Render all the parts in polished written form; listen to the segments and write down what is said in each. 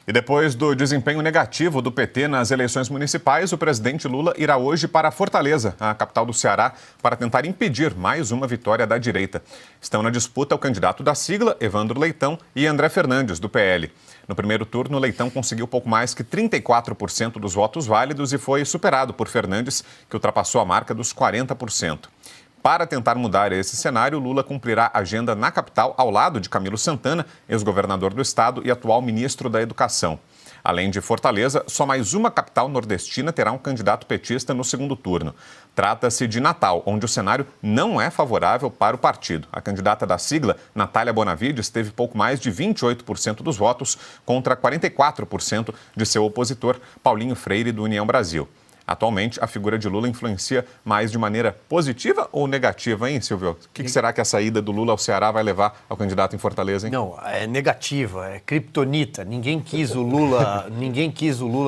E depois do desempenho negativo do PT nas eleições municipais, o presidente Lula irá hoje para Fortaleza, a capital do Ceará, para tentar impedir mais uma vitória da direita. Estão na disputa o candidato da sigla, Evandro Leitão, e André Fernandes, do PL. No primeiro turno, Leitão conseguiu pouco mais que 34% dos votos válidos e foi superado por Fernandes, que ultrapassou a marca dos 40%. Para tentar mudar esse cenário, Lula cumprirá agenda na capital, ao lado de Camilo Santana, ex-governador do estado e atual ministro da Educação. Além de Fortaleza, só mais uma capital nordestina terá um candidato petista no segundo turno. Trata-se de Natal, onde o cenário não é favorável para o partido. A candidata da sigla, Natália Bonavides, teve pouco mais de 28% dos votos, contra 44% de seu opositor, Paulinho Freire, do União Brasil. Atualmente, a figura de Lula influencia mais de maneira positiva ou negativa, hein, Silvio? O que será que a saída do Lula ao Ceará vai levar ao candidato em Fortaleza, hein? Não, é negativa, é criptonita. Ninguém quis o Lula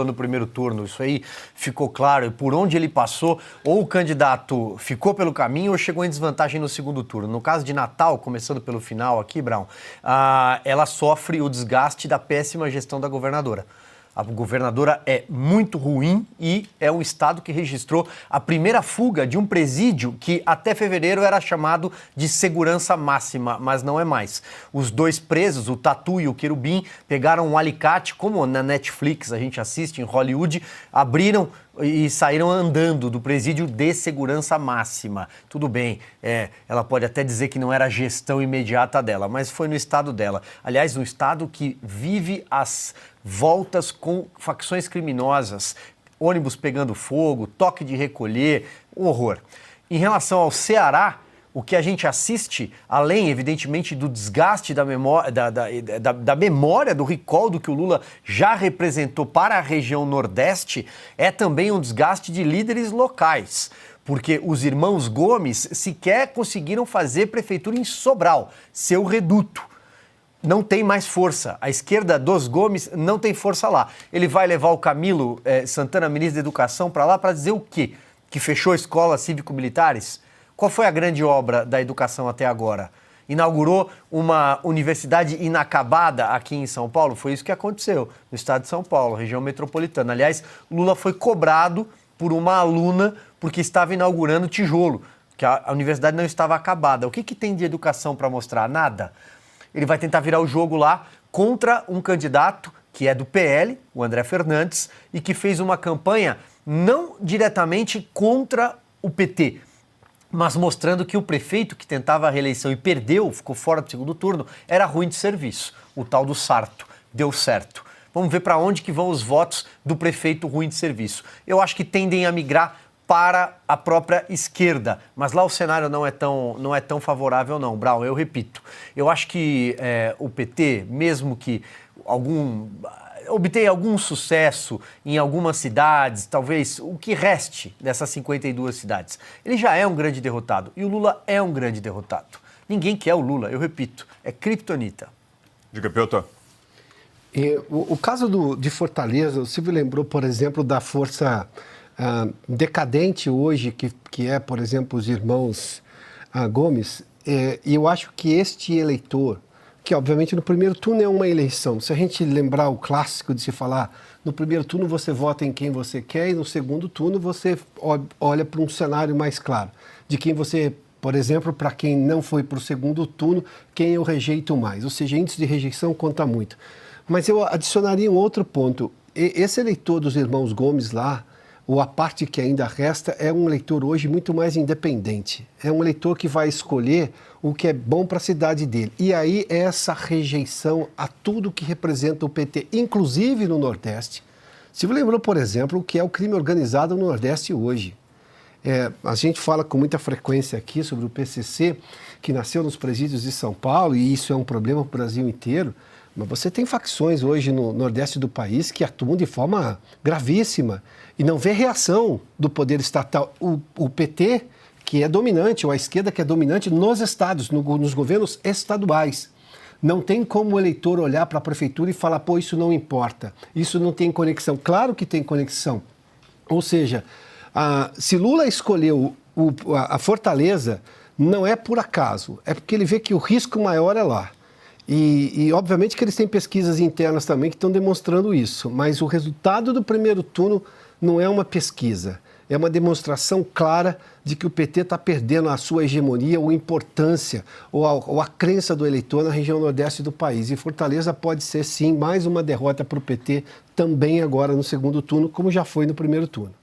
no primeiro turno. Isso aí ficou claro. E por onde ele passou, ou o candidato ficou pelo caminho ou chegou em desvantagem no segundo turno. No caso de Natal, começando pelo final aqui, Brown, ela sofre o desgaste da péssima gestão da governadora. A governadora é muito ruim e é um estado que registrou a primeira fuga de um presídio que até fevereiro era chamado de segurança máxima, mas não é mais. Os dois presos, o Tatu e o Querubim, pegaram um alicate, como na Netflix a gente assiste em Hollywood, abriram e saíram andando do presídio de segurança máxima. Tudo bem, ela pode até dizer que não era a gestão imediata dela, mas foi no estado dela. Aliás, um estado que vive as voltas com facções criminosas, ônibus pegando fogo, toque de recolher, um horror. Em relação ao Ceará, o que a gente assiste, além, evidentemente, do desgaste da memória do recall do que o Lula já representou para a região Nordeste, é também um desgaste de líderes locais. Porque os irmãos Gomes sequer conseguiram fazer prefeitura em Sobral, seu reduto. Não tem mais força. A esquerda dos Gomes não tem força lá. Ele vai levar o Camilo Santana, ministro da Educação, para lá para dizer o quê? Que fechou escolas cívico-militares? Qual foi a grande obra da educação até agora? Inaugurou uma universidade inacabada aqui em São Paulo? Foi isso que aconteceu no estado de São Paulo, região metropolitana. Aliás, Lula foi cobrado por uma aluna porque estava inaugurando tijolo, que a universidade não estava acabada. O que tem de educação para mostrar? Nada. Ele vai tentar virar o jogo lá contra um candidato que é do PL, o André Fernandes, e que fez uma campanha não diretamente contra o PT, mas mostrando que o prefeito que tentava a reeleição e perdeu, ficou fora do segundo turno, era ruim de serviço, o tal do Sarto. Deu certo. Vamos ver para onde que vão os votos do prefeito ruim de serviço. Eu acho que tendem a migrar para a própria esquerda, mas lá o cenário não é tão favorável não, Brown, eu repito. Eu acho que o PT, mesmo que obtenha algum sucesso em algumas cidades, talvez o que reste dessas 52 cidades, ele já é um grande derrotado, e o Lula é um grande derrotado. Ninguém quer o Lula, eu repito, é criptonita. Diga, Piotr. O caso de Fortaleza, o Silvio lembrou, por exemplo, da força decadente hoje, que é, por exemplo, os irmãos Gomes, e eu acho que este eleitor, que obviamente no primeiro turno é uma eleição, se a gente lembrar o clássico de se falar, no primeiro turno você vota em quem você quer e no segundo turno você olha para um cenário mais claro, de quem você, por exemplo, para quem não foi para o segundo turno, quem eu rejeito mais, ou seja, índice de rejeição conta muito. Mas eu adicionaria um outro ponto, esse eleitor dos irmãos Gomes lá, ou a parte que ainda resta, é um eleitor hoje muito mais independente. É um eleitor que vai escolher o que é bom para a cidade dele. E aí essa rejeição a tudo que representa o PT, inclusive no Nordeste. Silvio lembrou, por exemplo, o que é o crime organizado no Nordeste hoje. A gente fala com muita frequência aqui sobre o PCC, que nasceu nos presídios de São Paulo, e isso é um problema para o Brasil inteiro. Mas você tem facções hoje no Nordeste do país que atuam de forma gravíssima e não vê reação do poder estatal. O PT, que é dominante, ou a esquerda que é dominante nos estados, nos governos estaduais. Não tem como o eleitor olhar para a prefeitura e falar, pô, isso não importa, isso não tem conexão. Claro que tem conexão. Ou seja, se Lula escolheu a Fortaleza, não é por acaso, é porque ele vê que o risco maior é lá. E, obviamente, que eles têm pesquisas internas também que estão demonstrando isso, mas o resultado do primeiro turno não é uma pesquisa, é uma demonstração clara de que o PT está perdendo a sua hegemonia ou importância ou a crença do eleitor na região nordeste do país. E Fortaleza pode ser, sim, mais uma derrota para o PT também agora no segundo turno, como já foi no primeiro turno.